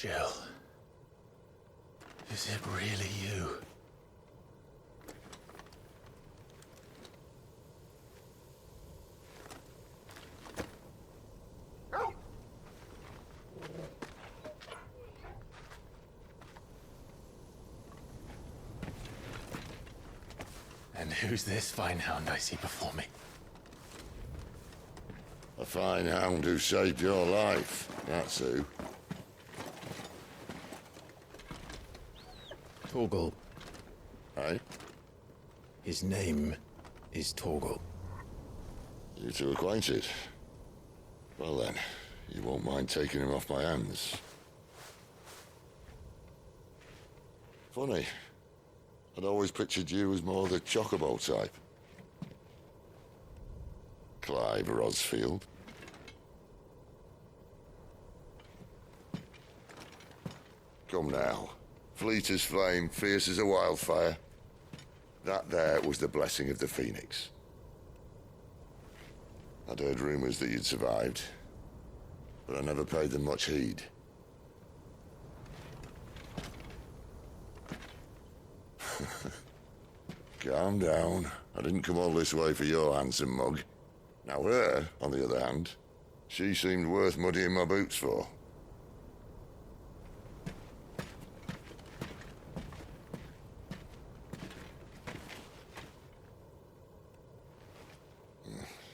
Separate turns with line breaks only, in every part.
Jill. Is it really you? And who's this fine hound I see before me?
A fine hound who saved your life, that's who.
Torgal.
Eh?
His name is Torgal.
You two acquainted? Well then, you won't mind taking him off my hands. Funny. I'd always pictured you as more the chocobo type. Clive Rosfield. Come now. Fleet as flame, fierce as a wildfire. That there was the blessing of the Phoenix. I'd heard rumors that you'd survived, but I never paid them much heed. Calm down. I didn't come all this way for your handsome mug. Now her, on the other hand, she seemed worth muddying my boots for.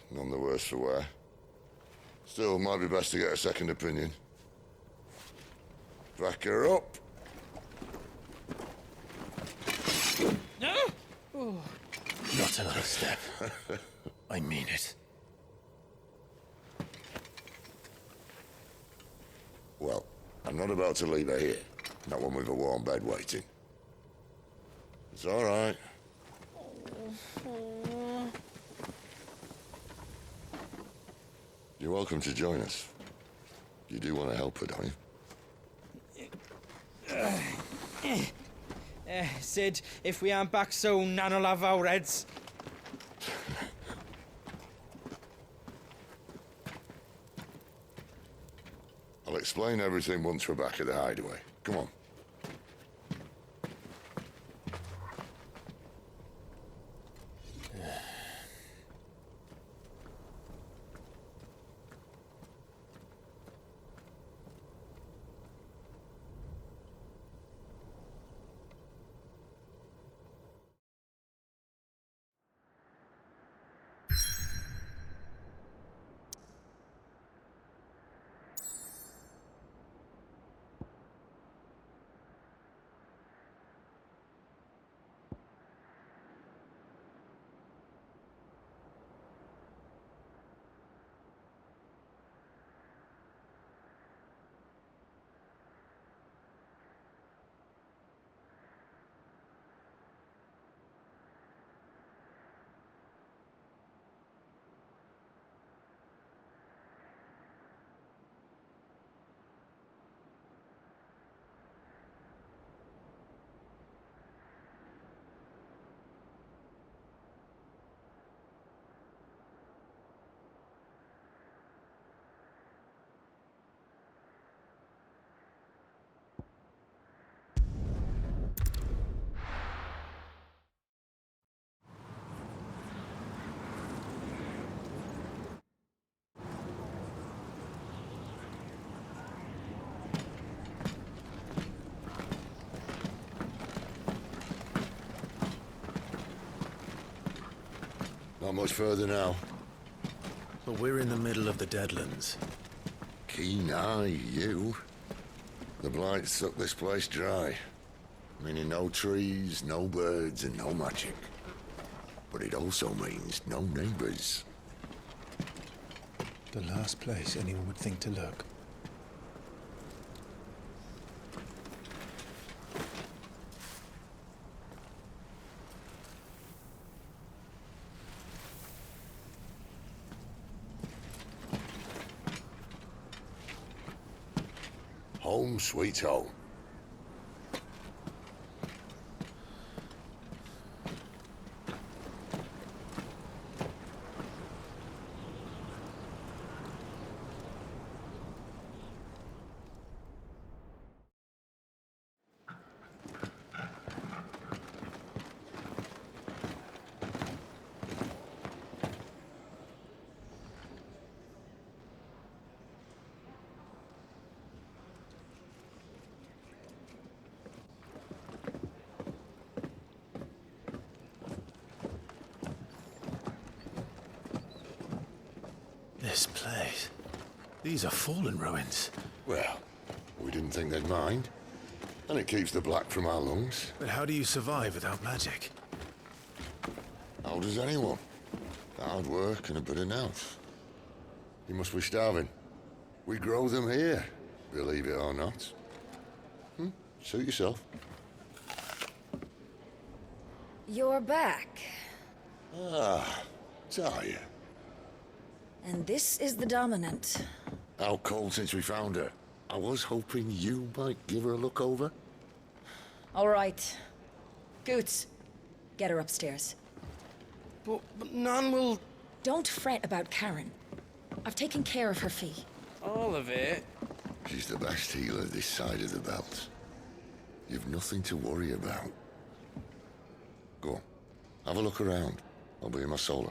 None the worse for wear. Still, might be best to get a second opinion. Back her up.
Not another step. I mean it.
Well, I'm not about to leave her here. Not one with a warm bed waiting. It's all right. You're welcome to join us. You do want to help her, don't you?
Sid, if we aren't back soon, Nan'll have our heads.
I'll explain everything once we're back at the hideaway. Come on. Not much further now.
But we're in the middle of the Deadlands.
Keen eye, you. The blight sucked this place dry. Meaning no trees, no birds, and no magic. But it also means no neighbors.
The last place anyone would think to look.
Home sweet home.
These are fallen ruins.
Well, we didn't think they'd mind. And it keeps the black from our lungs.
But how do you survive without magic?
How does anyone? Hard work and a bit of nous. You must be starving. We grow them here, believe it or not. Suit yourself.
You're back.
Talia.
And this is the Dominant.
How cold since we found her. I was hoping you might give her a look over.
All right. Goots, get her upstairs.
But none will...
Don't fret about Karen. I've taken care of her fee.
All of it?
She's the best healer this side of the belt. You've nothing to worry about. Go on. Have a look around. I'll be in my solar.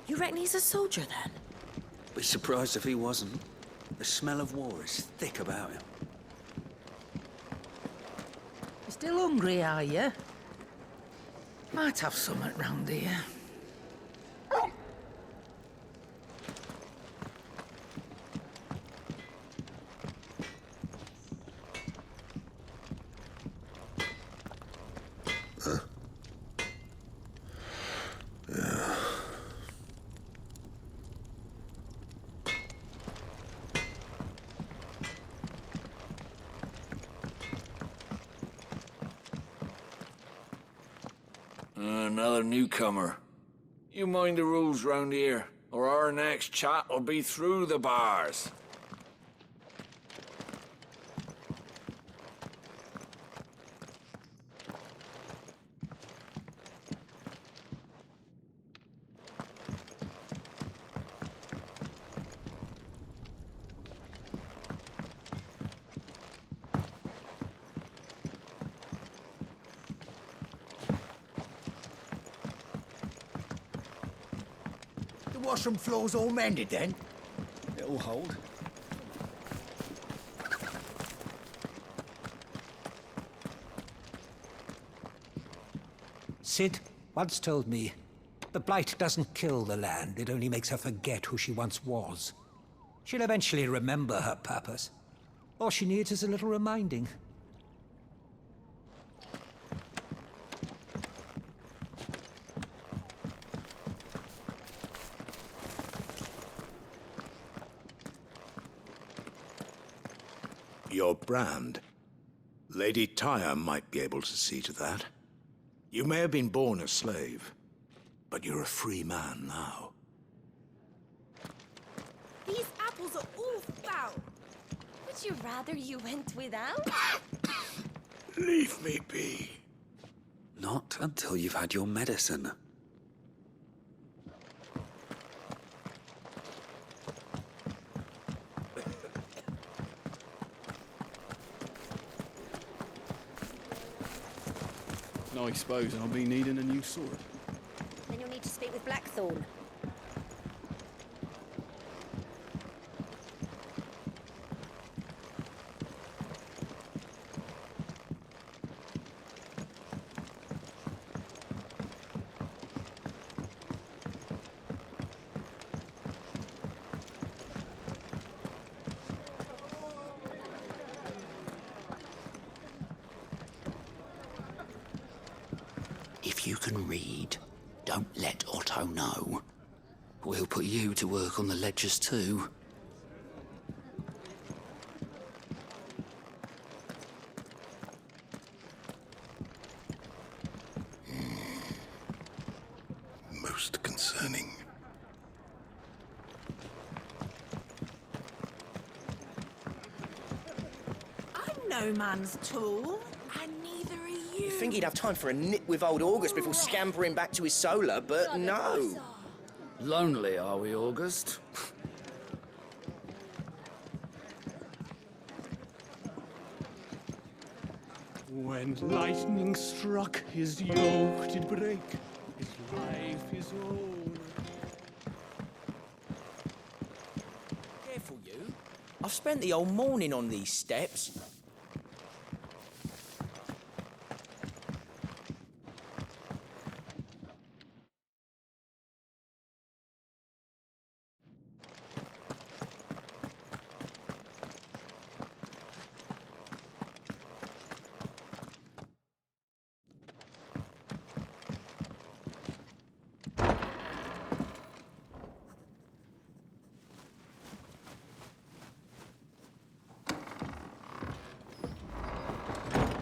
You reckon he's a soldier, then?
Be surprised if he wasn't. The smell of war is thick about him.
You still hungry, are you? Might have something round here.
Another newcomer. You mind the rules round here, or our next chat will be through the bars.
The washroom floor's all mended then?
It'll hold.
Sid once told me, the blight doesn't kill the land, it only makes her forget who she once was. She'll eventually remember her purpose. All she needs is a little reminding.
Your brand. Lady Tyre might be able to see to that. You may have been born a slave, but you're a free man now.
These apples are all foul. Would you rather you went without?
Leave me be.
Not until you've had your medicine.
Nice I suppose I'll be needing a new sword.
Then you'll need to speak with Blackthorn.
If you can read, don't let Otto know. We'll put you to work on the ledgers too.
Most concerning.
I'm no man's tool, and neither are you.
You think he'd have time for a nip with old August before scampering back to his solar, but no.
Lonely, are we, August?
When lightning struck, his yoke did break. His life his own.
Careful, you. I've spent the whole morning on these steps.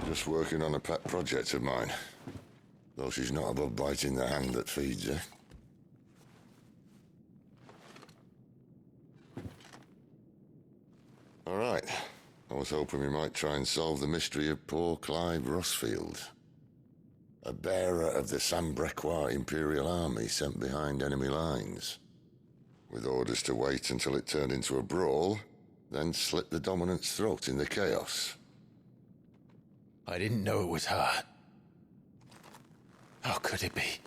Just working on a pet project of mine. Though she's not above biting the hand that feeds her. All right. I was hoping we might try and solve the mystery of poor Clive Rossfield. A bearer of the Sambrequois Imperial Army sent behind enemy lines. With orders to wait until it turned into a brawl, then slit the dominant's throat in the chaos.
I didn't know it was her. How could it be?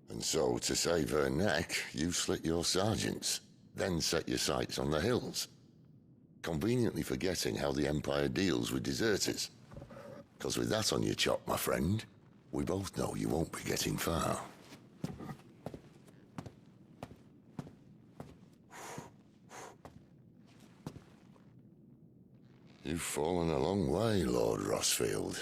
And so, to save her neck, you slit your sergeants, then set your sights on the hills. Conveniently forgetting how the Empire deals with deserters. Because with that on your chop, my friend, we both know you won't be getting far. You've fallen a long way, Lord Rossfield.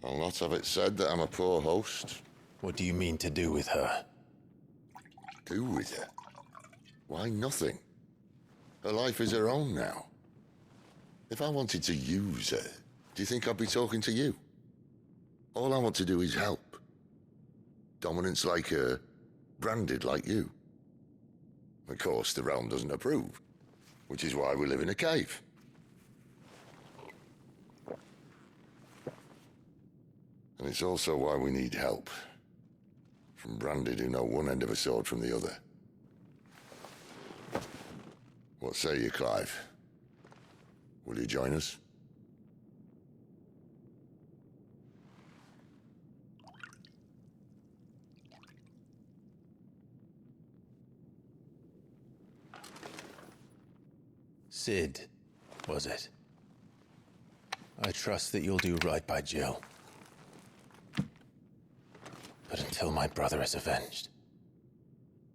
I'll not have it said that I'm a poor host.
What do you mean to do with her?
Do with her? Why, nothing. Her life is her own now. If I wanted to use her, do you think I'd be talking to you? All I want to do is help. Dominants like her, branded like you. Of course, the realm doesn't approve, which is why we live in a cave. And it's also why we need help. From branded who know one end of a sword from the other. What say you, Clive? Will you join us?
Sid, was it? I trust that you'll do right by Jill. But until my brother is avenged,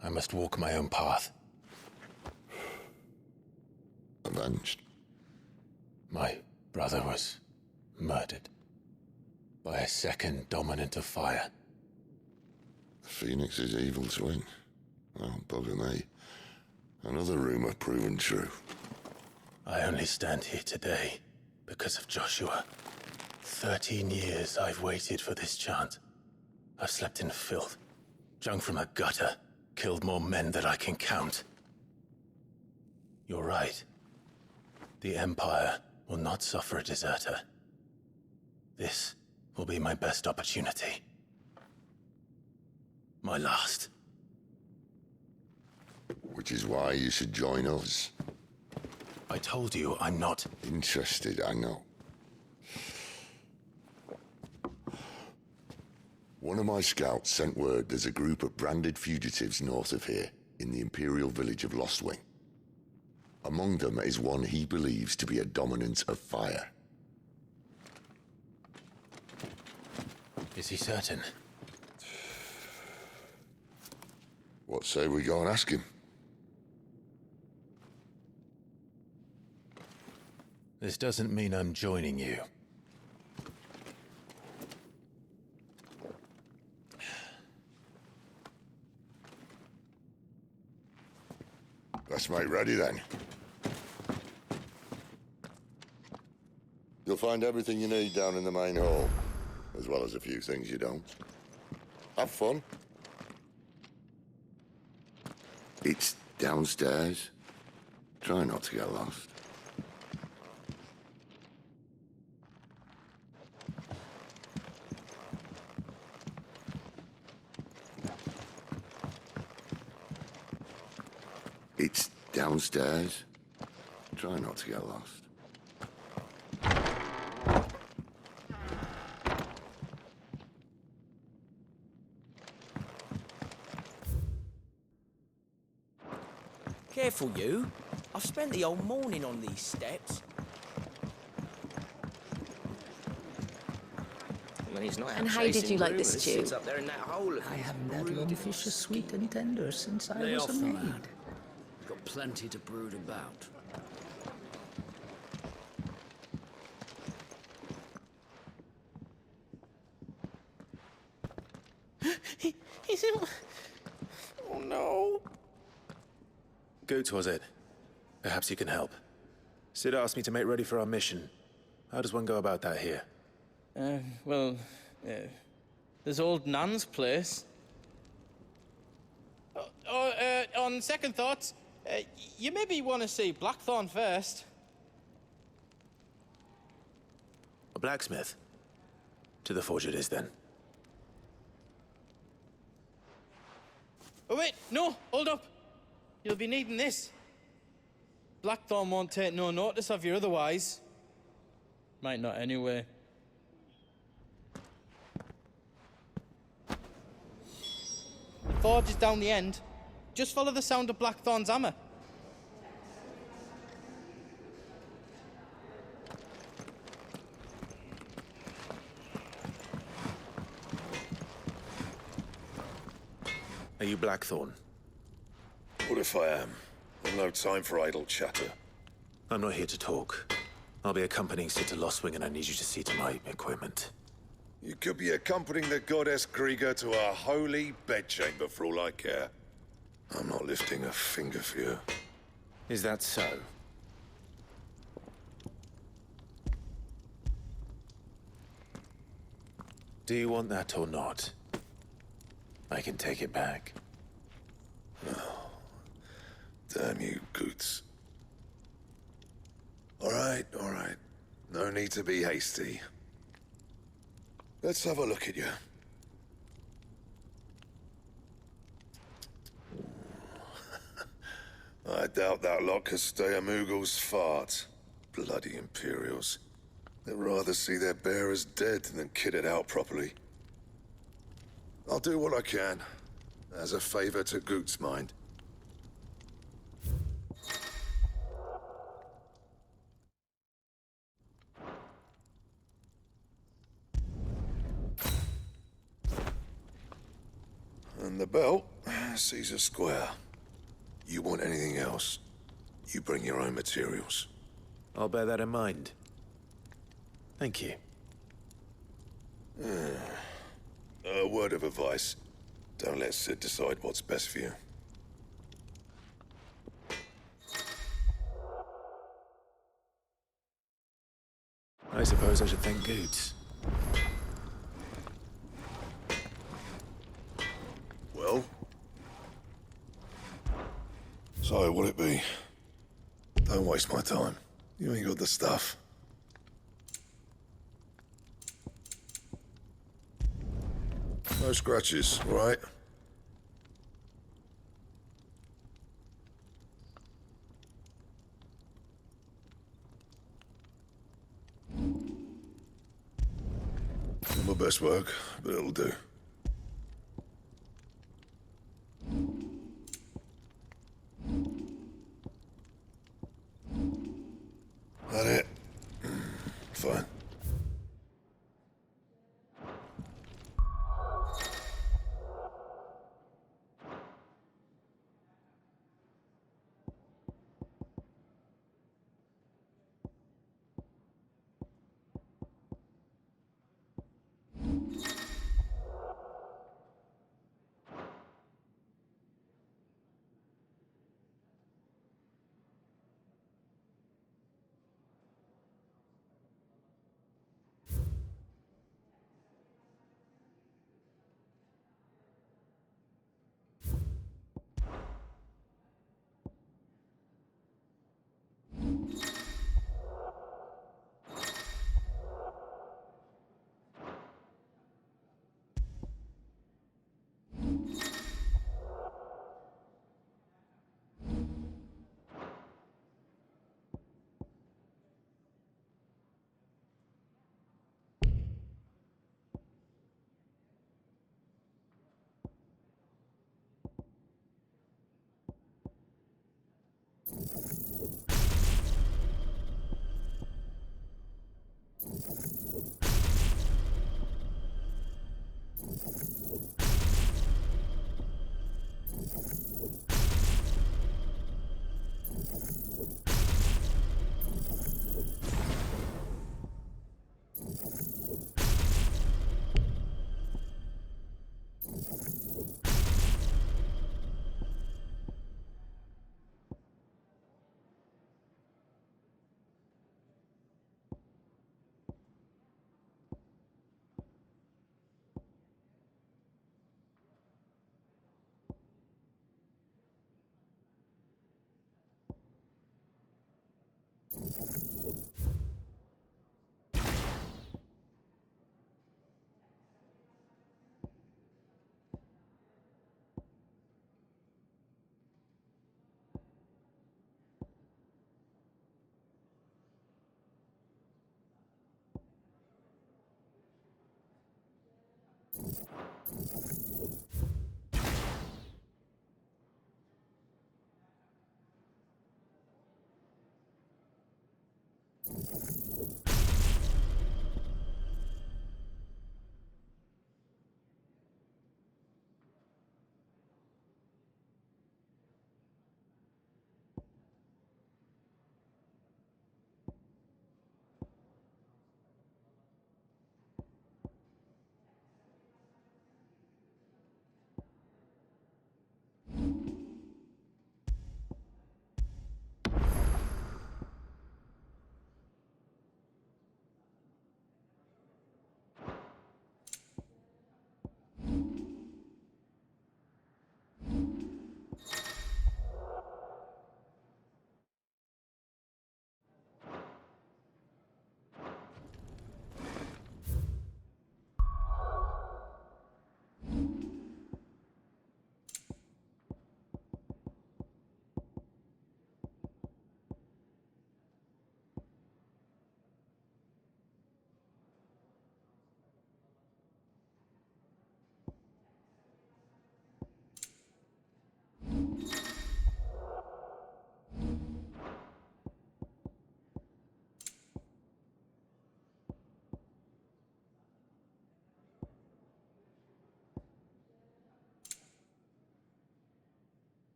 I must walk my own path.
Avenged?
My brother was murdered by a second dominant of fire.
The Phoenix's evil twin. Oh, bugger me. Another rumor proven true.
I only stand here today because of Joshua. 13 years I've waited for this chance. I've slept in filth, drunk from a gutter, killed more men than I can count. You're right. The Empire will not suffer a deserter. This will be my best opportunity. My last.
Which is why you should join us.
I told you I'm not
Interested, I know. One of my scouts sent word there's a group of branded fugitives north of here, in the Imperial village of Lostwing. Among them is one he believes to be a dominant of fire.
Is he certain?
What say we go and ask him?
This doesn't mean I'm joining you.
Let's make ready then. You'll find everything you need down in the main hall, as well as a few things you don't. Have fun. It's downstairs. Try not to get lost. It's downstairs. Try not to get lost.
Careful, you. I've spent the whole morning on these steps. When he's not out
And how did
chasing
you like
rumours,
this stew?
sits up there in that hole.
I haven't had lungfish as sweet and tender since I
Lay
was
off,
a
man.
maid. Got plenty to brood about.
He's in... Oh, no.
Goots, was it? Perhaps you can help. Sid asked me to make ready for our mission. How does one go about that here?
There's old Nan's place. On second thoughts, you maybe want to see Blackthorn first.
A blacksmith? To the forge it is, then.
Oh, wait, no, hold up. You'll be needing this. Blackthorn won't take no notice of you otherwise. Might not anyway. The forge is down the end. Just follow the sound of Blackthorn's hammer.
Are you Blackthorn?
What if I am? I've no time for idle chatter.
I'm not here to talk. I'll be accompanying Sid to Lostwing, and I need you to see to my equipment.
You could be accompanying the goddess Krieger to our holy bedchamber for all I care. I'm not lifting a finger for you.
Is that so? Do you want that or not? I can take it back.
Damn you, Goots. All right. No need to be hasty. Let's have a look at you. I doubt that lot could stay a Moogle's fart. Bloody Imperials. They'd rather see their bearers dead than kitted out properly. I'll do what I can, as a favor to Goot's mind. And the belt sees a square. You want anything else, you bring your own materials.
I'll bear that in mind. Thank you.
A word of advice. Don't let Sid decide what's best for you.
I suppose I should thank Goots.
Well? So, what'll it be? Don't waste my time. You ain't got the stuff. No scratches, all right? Not my best work, but it'll do. That it? Fine.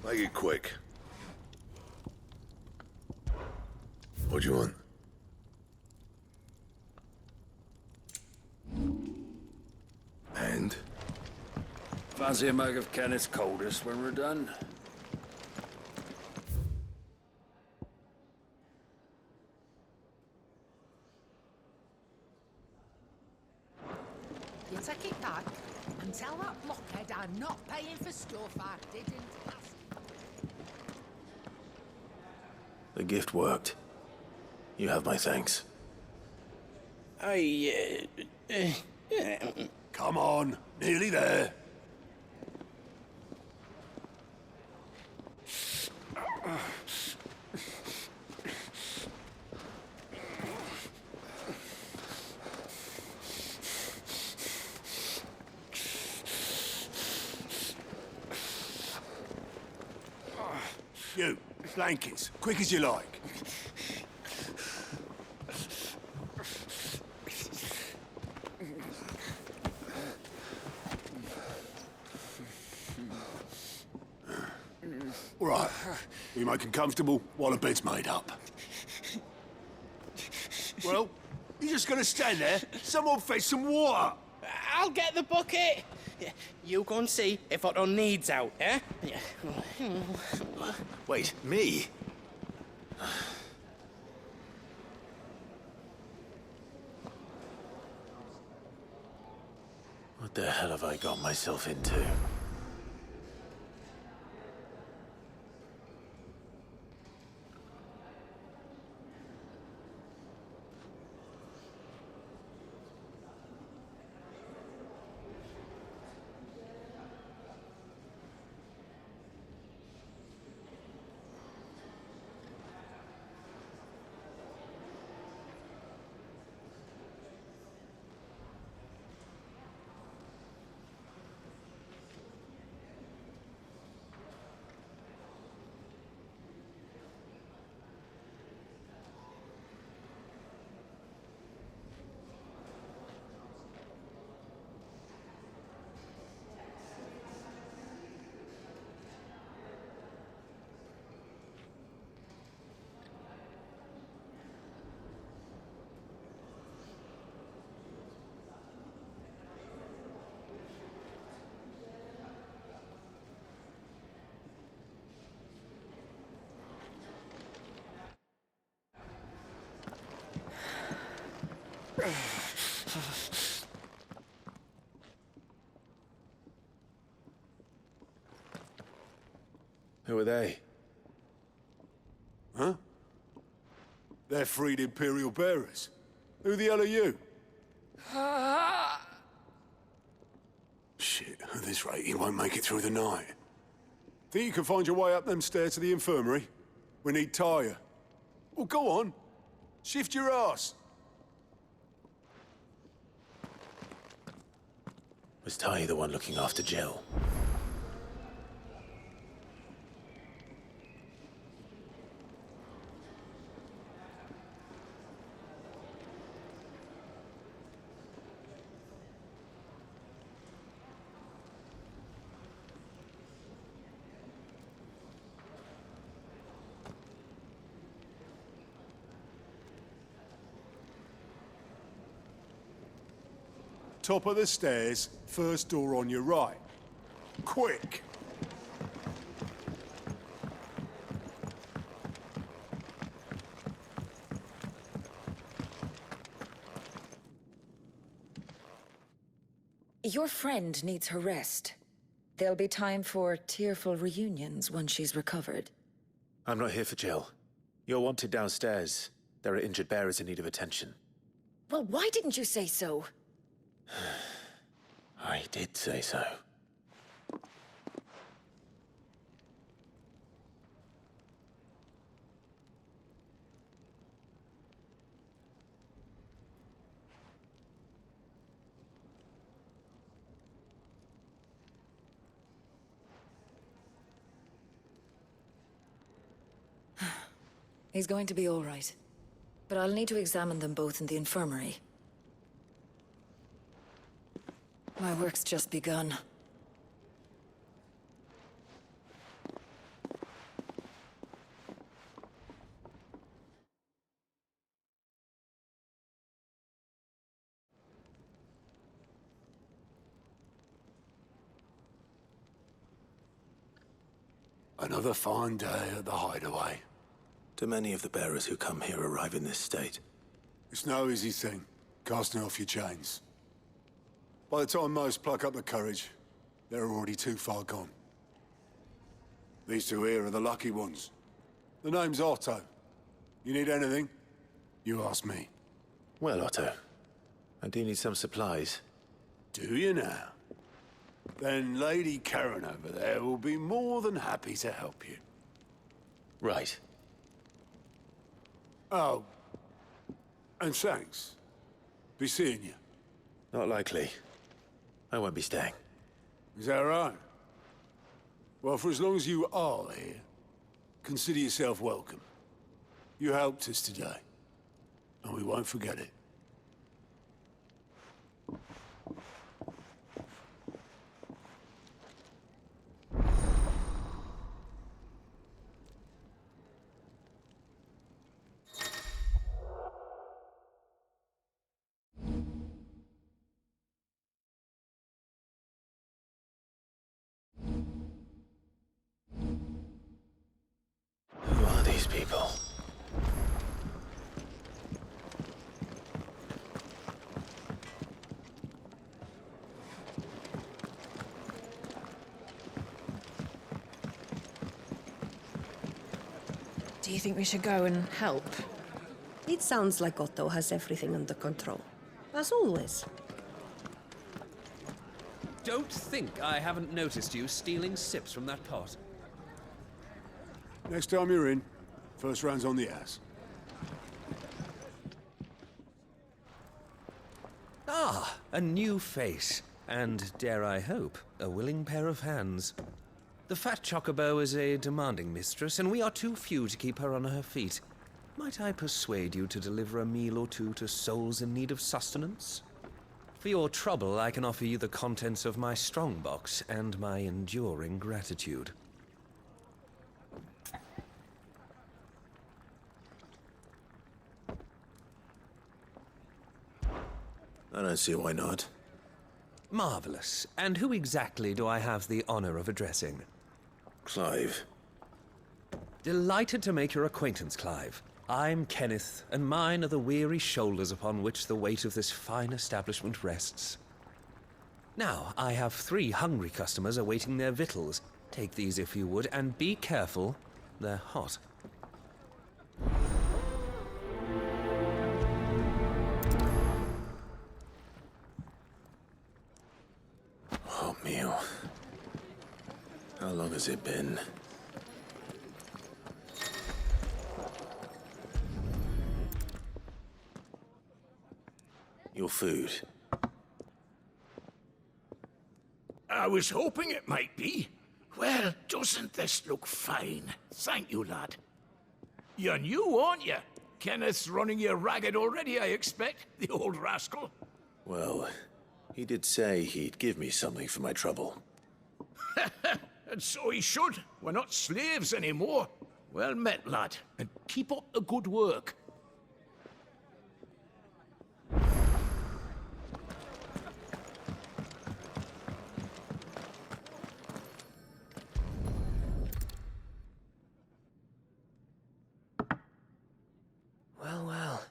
Make it quick. What do you want? And?
Fancy a mug of Kenneth's coldest when we're done?
You take it back and tell that blockhead I'm not paying for stuff I didn't ask.
The gift worked. You have my thanks.
Come on, nearly there.
You, blankets, quick as you like. All right, we make him comfortable while the bed's made up. Well, you just gonna stand there? Someone fetch some water!
I'll get the bucket! You go and see if Otto needs out, eh?
Wait, me? What the hell have I got myself into? Who are they?
Huh? They're freed Imperial bearers. Who the hell are you? Shit, at this rate, you won't make it through the night. Think you can find your way up them stairs to the infirmary? We need Tyre. Well, go on. Shift your ass.
Was Ty the one looking after Jill?
Top of the stairs, first door on your right. Quick!
Your friend needs her rest. There'll be time for tearful reunions once she's recovered.
I'm not here for Jill. You're wanted downstairs. There are injured bearers in need of attention.
Well, why didn't you say so?
I did say so.
He's going to be all right. But I'll need to examine them both in the infirmary. My work's just begun.
Another fine day at the hideaway.
Do many of the bearers who come here arrive in this state?
It's no easy thing, casting off your chains. By the time most pluck up the courage, they're already too far gone. These two here are the lucky ones. The name's Otto. You need anything? You ask me.
Well, Otto, I do need some supplies.
Do you now? Then Lady Karen over there will be more than happy to help you.
Right.
Oh. And thanks. Be seeing you.
Not likely. I won't be staying.
Is that right? Well, for as long as you are here, consider yourself welcome. You helped us today, and we won't forget it.
Who are these people?
Do you think we should go and help?
It sounds like Otto has everything under control. As always.
Don't think I haven't noticed you stealing sips from that pot.
Next time you're in, first round's on the ass.
Ah, a new face. And, dare I hope, a willing pair of hands. The fat chocobo is a demanding mistress, and we are too few to keep her on her feet. Might I persuade you to deliver a meal or two to souls in need of sustenance? For your trouble, I can offer you the contents of my strongbox and my enduring gratitude.
I don't see why not.
Marvelous. And who exactly do I have the honor of addressing?
Clive.
Delighted to make your acquaintance, Clive. I'm Kenneth, and mine are the weary shoulders upon which the weight of this fine establishment rests. Now, I have 3 hungry customers awaiting their victuals. Take these if you would, and be careful. They're hot.
Hot meal. How long has it been? Your food.
I was hoping it might be. Well, doesn't this look fine? Thank you, lad. You're new, aren't you? Kenneth's running you ragged already, I expect, the old rascal.
Well, he did say he'd give me something for my trouble.
And so he should. We're not slaves anymore. Well met, lad, and keep up the good work.
Well, well.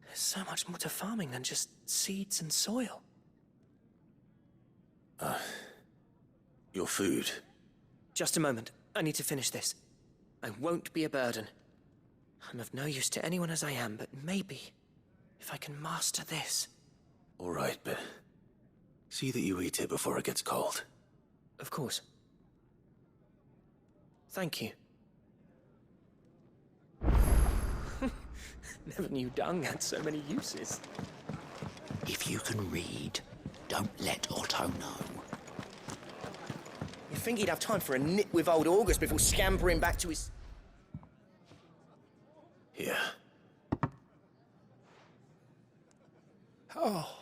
There's so much more to farming than just seeds and soil.
Your food.
Just a moment. I need to finish this. I won't be a burden. I'm of no use to anyone as I am, but maybe if I can master this.
All right, but see that you eat it before it gets cold.
Of course. Thank you. Never knew dung had so many uses.
If you can read, don't let Otto know.
You think he'd have time for a nip with old August before scampering back to his...
Here.
Oh,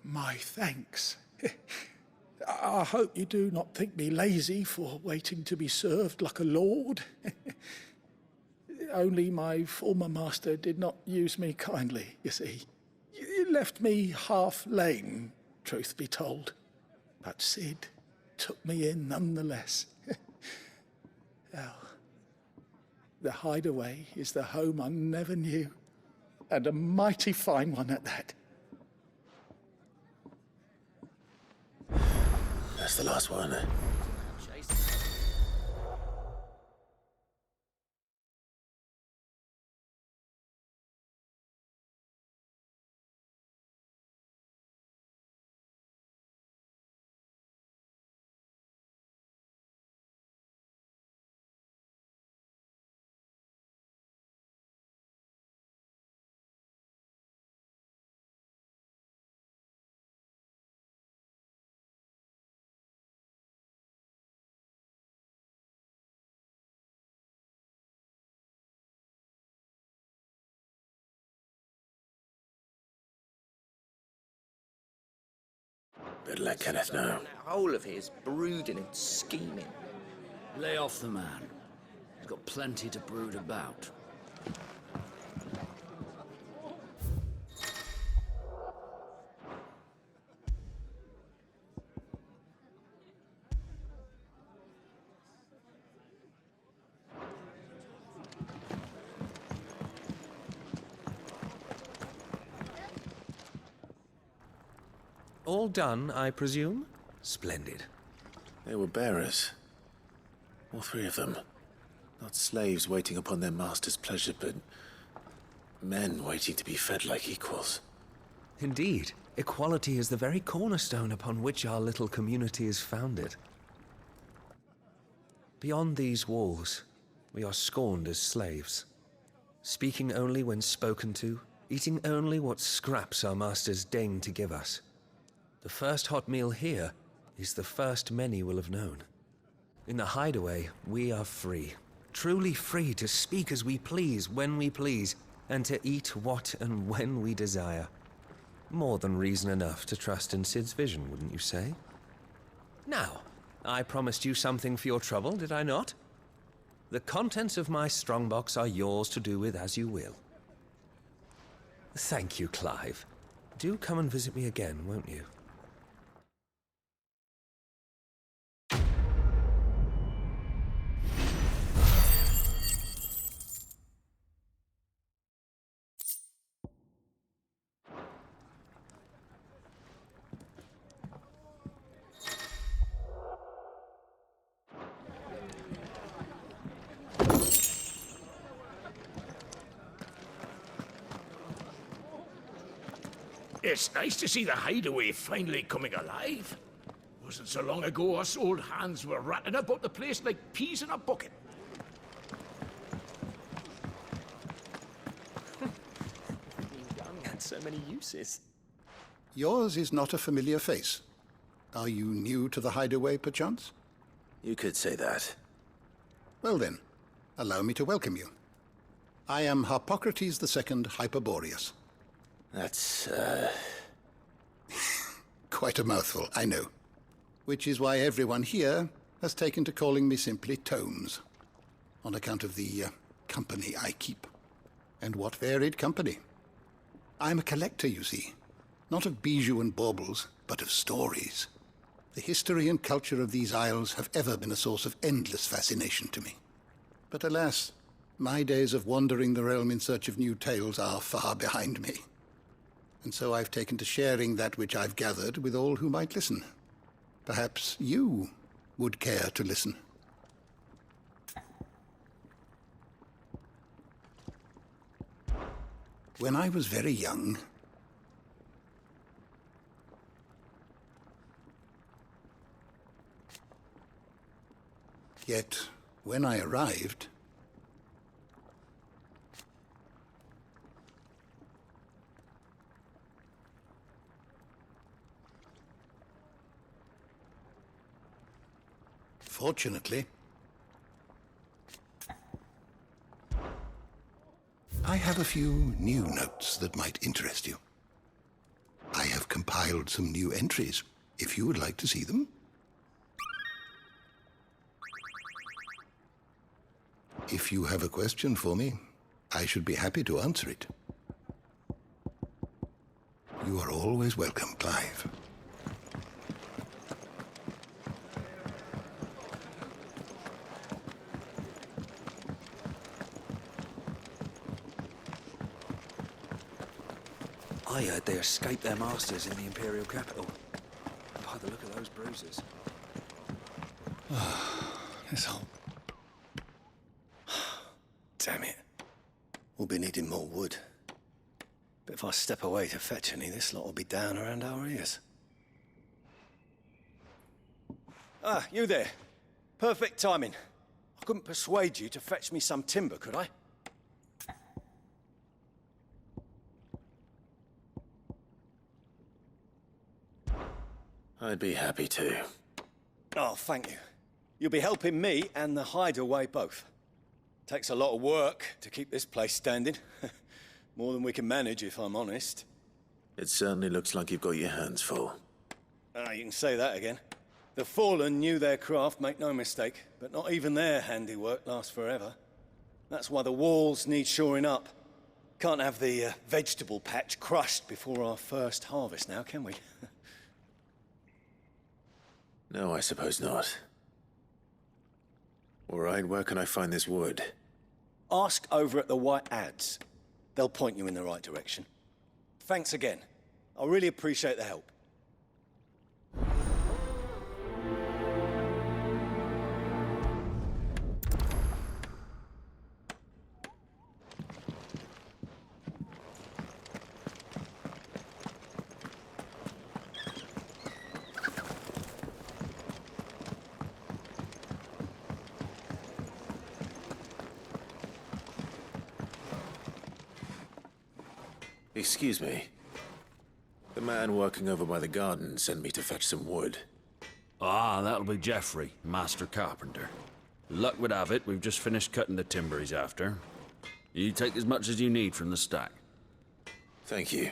my thanks. I hope you do not think me lazy for waiting to be served like a lord. Only my former master did not use me kindly, you see. He left me half lame, truth be told. But Sid took me in nonetheless. Well, the Hideaway is the home I never knew, and a mighty fine one at that.
That's the last one. Better let Kenneth know.
That whole of his brooding and scheming.
Lay off the man. He's got plenty to brood about.
All done, I presume? Splendid.
They were bearers. All three of them. Not slaves waiting upon their master's pleasure, but men waiting to be fed like equals.
Indeed. Equality is the very cornerstone upon which our little community is founded. Beyond these walls, we are scorned as slaves. Speaking only when spoken to, eating only what scraps our masters deign to give us. The first hot meal here is the first many will have known. In the Hideaway, we are free. Truly free to speak as we please, when we please, and to eat what and when we desire. More than reason enough to trust in Sid's vision, wouldn't you say? Now, I promised you something for your trouble, did I not? The contents of my strongbox are yours to do with as you will. Thank you, Clive. Do come and visit me again, won't you?
It's nice to see the Hideaway finally coming alive. Wasn't so long ago us old hands were ratting about the place like peas in a bucket.
Being young had so many uses.
Yours is not a familiar face. Are you new to the Hideaway, perchance?
You could say that.
Well then, allow me to welcome you. I am Harpocrates II Hyperboreus.
That's,
Quite a mouthful, I know. Which is why everyone here has taken to calling me simply Tomes, on account of the company I keep. And what varied company. I'm a collector, you see. Not of bijou and baubles, but of stories. The history and culture of these isles have ever been a source of endless fascination to me. But alas, my days of wandering the realm in search of new tales are far behind me. And so I've taken to sharing that which I've gathered with all who might listen. Perhaps you would care to listen. When I was very young, yet when I arrived, fortunately, I have a few new notes that might interest you. I have compiled some new entries, if you would like to see them. If you have a question for me, I should be happy to answer it. You are always welcome, Clive.
I heard they escaped their masters in the Imperial capital. By the look of those bruises.
This whole... Damn it. We'll be needing more wood. But if I step away to fetch any, this lot will be down around our ears. Ah, you there. Perfect timing. I couldn't persuade you to fetch me some timber, could I?
I'd be happy to.
Oh, thank you. You'll be helping me and the hideaway both. Takes a lot of work to keep this place standing. More than we can manage, if I'm honest.
It certainly looks like you've got your hands full.
Ah, you can say that again. The Fallen knew their craft, make no mistake, but not even their handiwork lasts forever. That's why the walls need shoring up. Can't have the vegetable patch crushed before our first harvest now, can we?
No, I suppose not. All right, where can I find this wood?
Ask over at the White Ads. They'll point you in the right direction. Thanks again. I really appreciate the help.
Excuse me. The man working over by the garden sent me to fetch some wood.
Ah, that'll be Geoffrey, Master Carpenter. Luck would have it, we've just finished cutting the timber he's after. You take as much as you need from the stack.
Thank you.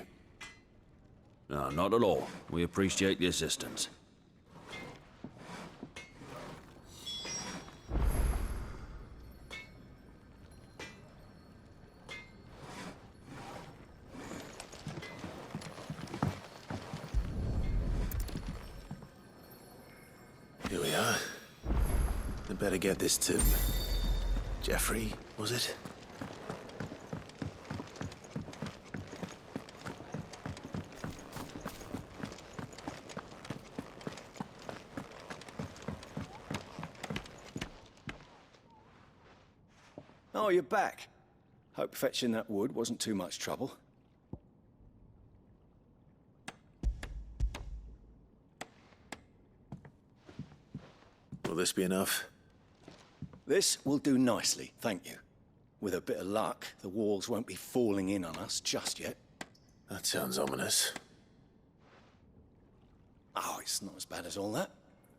No, not at all. We appreciate the assistance.
Here we are. I'd better get this to... Geoffrey, was it?
Oh, you're back. Hope fetching that wood wasn't too much trouble.
Will this be enough?
This will do nicely, thank you. With a bit of luck, the walls won't be falling in on us just yet.
That sounds ominous.
Oh, it's not as bad as all that.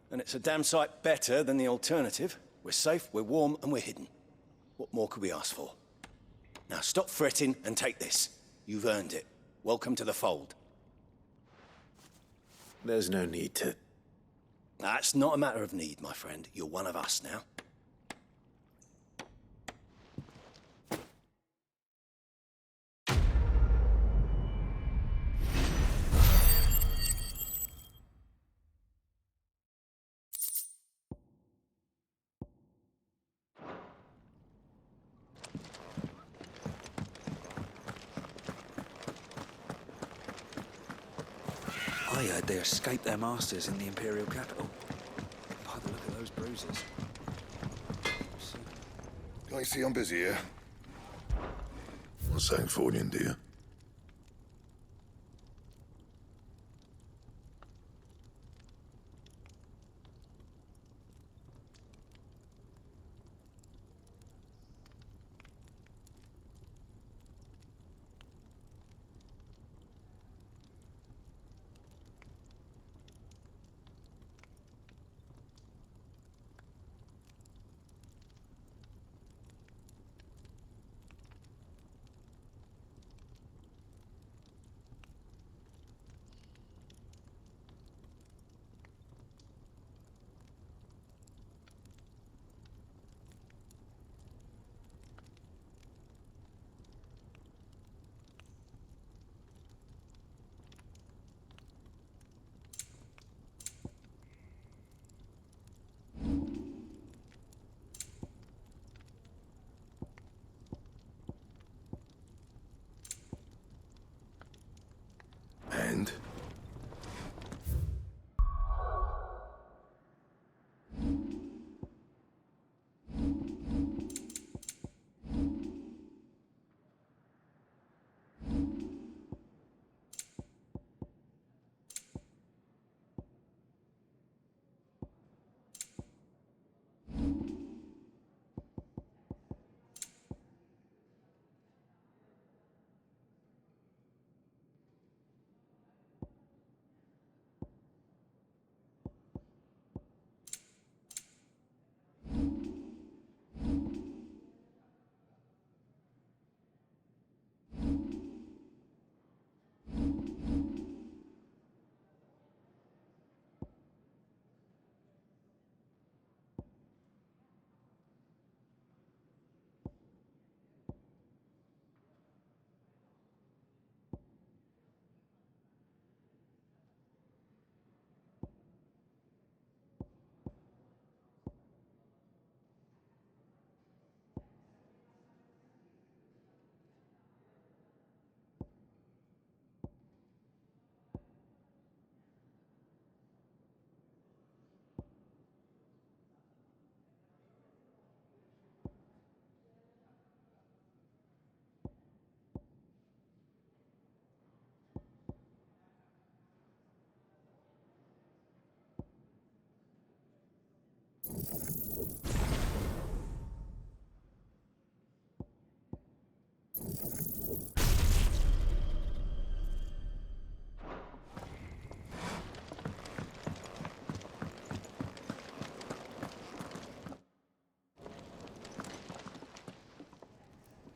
And it's a damn sight better than the alternative. We're safe, we're warm, and we're hidden. What more could we ask for? Now stop fretting and take this. You've earned it. Welcome to the fold.
There's no need to...
That's not a matter of need, my friend. You're one of us now.
I heard they escaped their masters in the Imperial capital. By the look of those bruises.
Can't you see I'm busy here? What's saying for you, dear?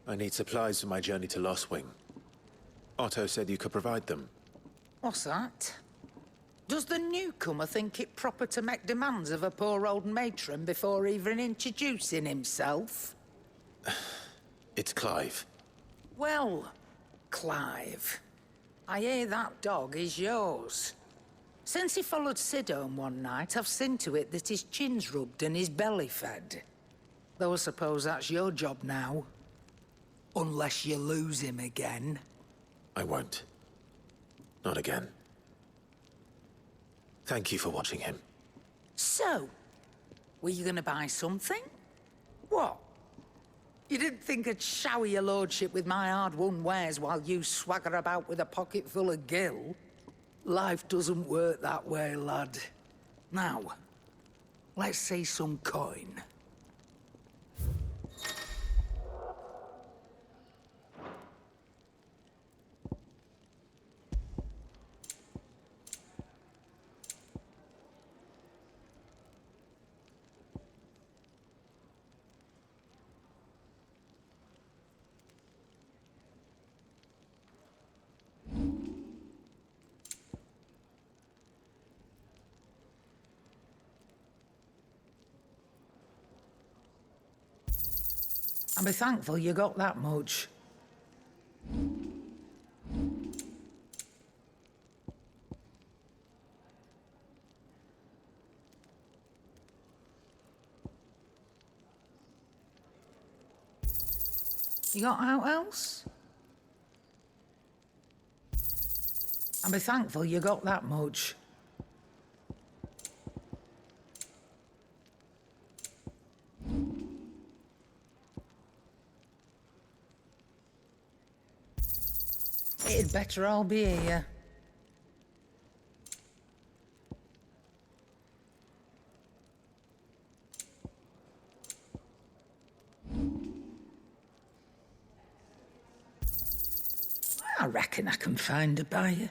I need supplies for my journey to Lost Wing. Otto said you could provide them.
What's that? Does the newcomer think it proper to make demands of a poor old matron before even introducing himself?
It's Clive.
Well, Clive, I hear that dog is yours. Since he followed Sid home one night, I've seen to it that his chin's rubbed and his belly fed. Though I suppose that's your job now. Unless you lose him again.
I won't. Not again. Thank you for watching him.
So, were you gonna buy something? What? You didn't think I'd shower your lordship with my hard-won wares while you swagger about with a pocket full of gil? Life doesn't work that way, lad. Now, let's see some coin. And be thankful you got that much. You got out else? And be thankful you got that much. It'd better all be here. I reckon I can find a buyer.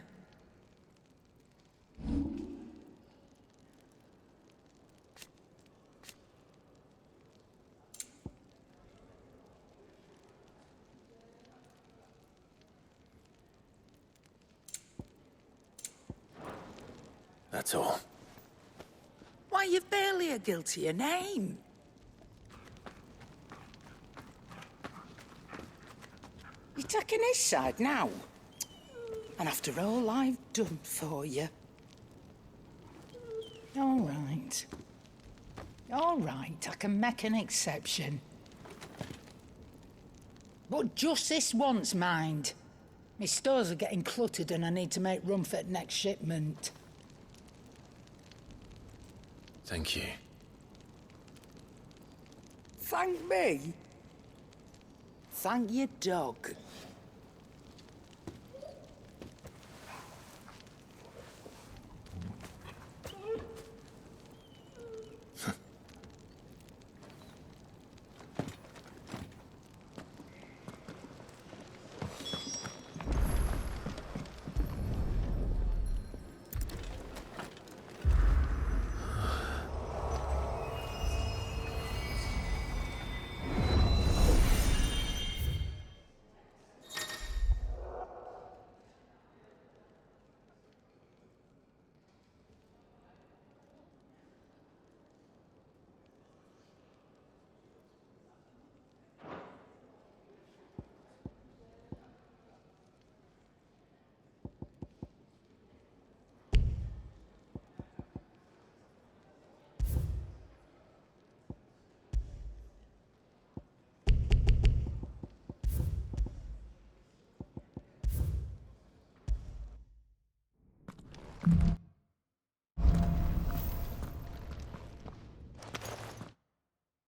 That's all.
Why, you've barely a guiltier name. You're taking his side now? And after all I've done for you? All right. All right, I can make an exception. But just this once, mind. My stores are getting cluttered and I need to make room for the next shipment.
Thank you.
Thank me? Thank your dog.